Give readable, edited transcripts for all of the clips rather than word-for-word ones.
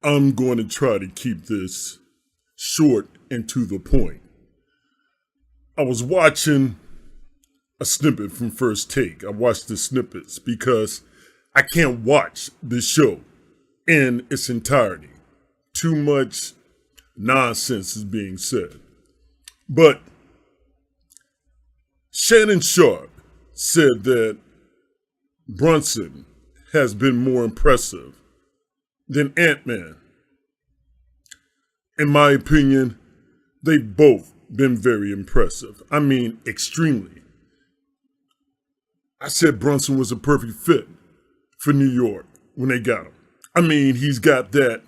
I'm going to try to keep this short and to the point. I was watching a snippet from First Take. I watched the snippets because I can't watch this show in its entirety. Too much nonsense is being said. But Shannon Sharpe said that Brunson has been more impressive than Ant-Man. In my opinion, they've both been very impressive. I mean, extremely. I said Brunson was a perfect fit for New York when they got him. I mean, he's got that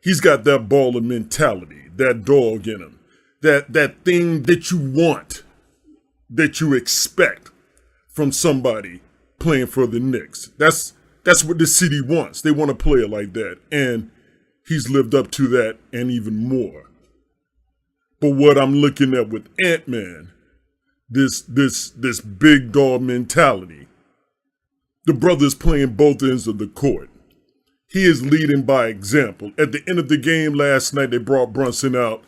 baller mentality, that dog in him, that thing that you want, that you expect from somebody playing for the Knicks. That's what the city wants. They want a player like that. And he's lived up to that and even more. But what I'm looking at with Ant-Man, this big dog mentality, the brother's playing both ends of the court. He is leading by example. At the end of the game last night, they brought Brunson out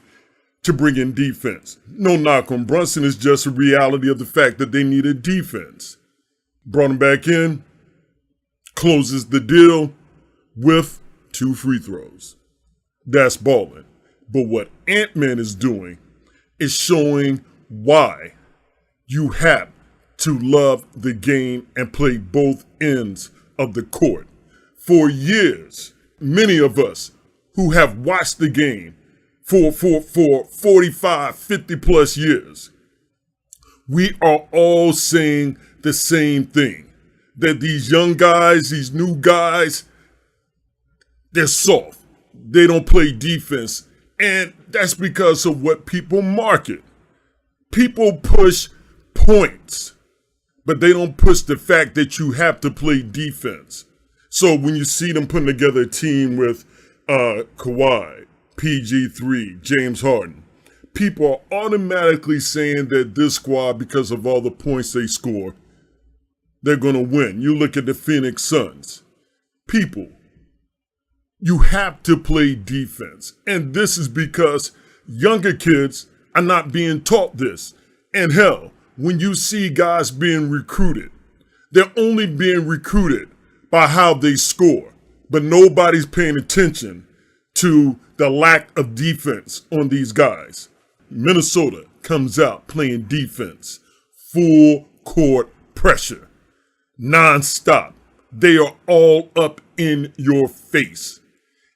to bring in defense. No knock on Brunson, it's just a reality of the fact that they needed defense. Brought him back in, closes the deal with 2 free throws. That's balling. But what Ant-Man is doing is showing why you have to love the game and play both ends of the court. For years, many of us who have watched the game for 45, 50 plus years, we are all saying the same thing. That these young guys, these new guys, they're soft. They don't play defense. And that's because of what people market. People push points, but they don't push the fact that you have to play defense. So when you see them putting together a team with Kawhi, PG3, James Harden, people are automatically saying that this squad, because of all the points they score, they're going to win. You look at the Phoenix Suns. People, you have to play defense. And this is because younger kids are not being taught this. And hell, when you see guys being recruited, they're only being recruited by how they score. But nobody's paying attention to the lack of defense on these guys. Minnesota comes out playing defense, full court pressure. Non-stop. They are all up in your face.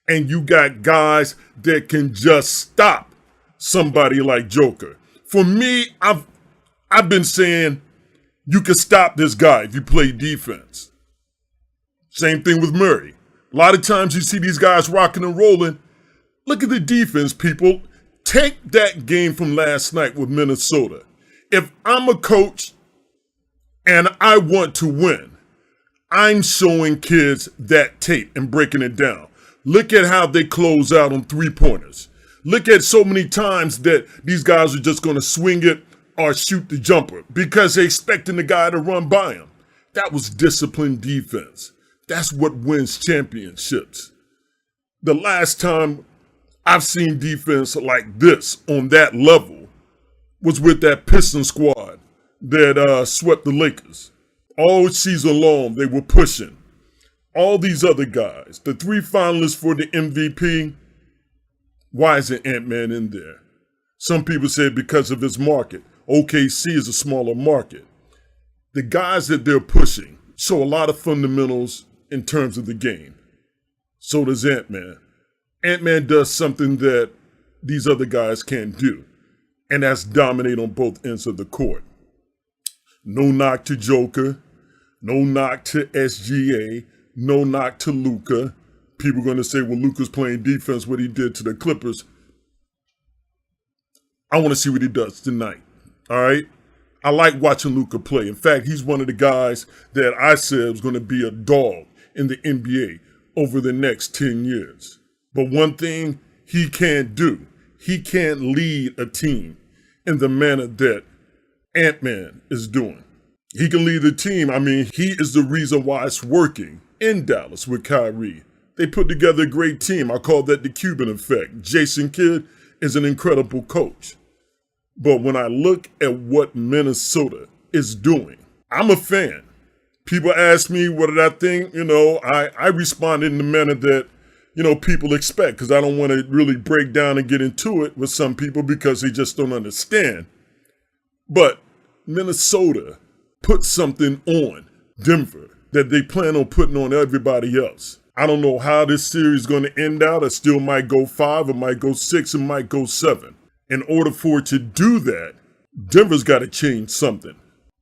And you got guys that can just stop somebody like Joker. For me, I've been saying you can stop this guy if you play defense. Same thing with Murray. A lot of times you see these guys rocking and rolling. Look at the defense, people. Take that game from last night with Minnesota. If I'm a coach and I want to win, I'm showing kids that tape and breaking it down. Look at how they close out on 3-pointers. Look at so many times that these guys are just going to swing it or shoot the jumper because they're expecting the guy to run by them. That was disciplined defense. That's what wins championships. The last time I've seen defense like this on that level was with that Pistons squad that swept the Lakers. All season long, they were pushing. All these other guys, the 3 finalists for the MVP, why isn't Ant-Man in there? Some people say because of his market. OKC is a smaller market. The guys that they're pushing show a lot of fundamentals in terms of the game. So does Ant-Man. Ant-Man does something that these other guys can't do, and that's dominate on both ends of the court. No knock to Joker, no knock to SGA, no knock to Luka. People are going to say, well, Luka's playing defense, what he did to the Clippers. I want to see what he does tonight, all right? I like watching Luka play. In fact, he's one of the guys that I said was going to be a dog in the NBA over the next 10 years. But one thing he can't do, he can't lead a team in the manner that Ant-Man is doing. He can lead the team. I mean, he is the reason why it's working in Dallas with Kyrie. They put together a great team. I call that the Cuban effect. Jason Kidd is an incredible coach. But when I look at what Minnesota is doing, I'm a fan. People ask me what did I think, I respond in the manner that, people expect, because I don't want to really break down and get into it with some people because they just don't understand. But Minnesota put something on Denver that they plan on putting on everybody else. I don't know how this series is going to end out. It still might go 5, it might go 6, it might go 7. In order for it to do that, Denver's got to change something.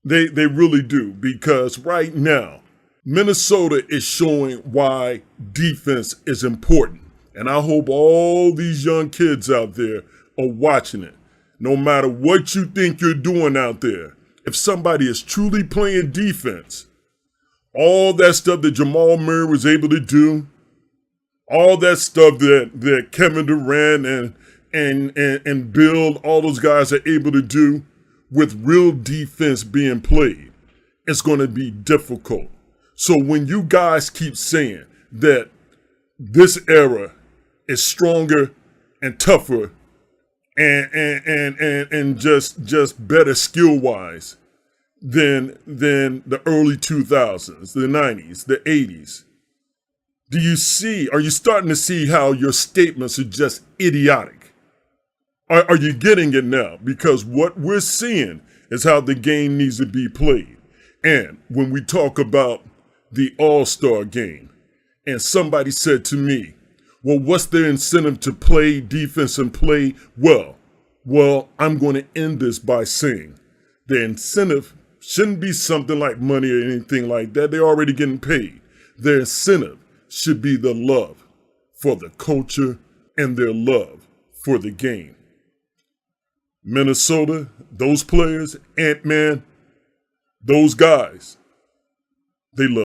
They really do, because right now, Minnesota is showing why defense is important. And I hope all these young kids out there are watching it. No matter what you think you're doing out there, if somebody is truly playing defense, all that stuff that Jamal Murray was able to do, all that stuff that Kevin Durant and Bill, all those guys are able to do with real defense being played, it's going to be difficult. So when you guys keep saying that this era is stronger and tougher and just better skill wise than the early 2000s, the 90s, the 80s, are you starting to see how your statements are just idiotic? Are you getting it now? Because what we're seeing is how the game needs to be played. And when we talk about the All-Star game, and somebody said to me, well, what's their incentive to play defense and play well? Well, I'm going to end this by saying the incentive shouldn't be something like money or anything like that. They're already getting paid. Their incentive should be the love for the culture and their love for the game. Minnesota, those players, Ant-Man, those guys, they love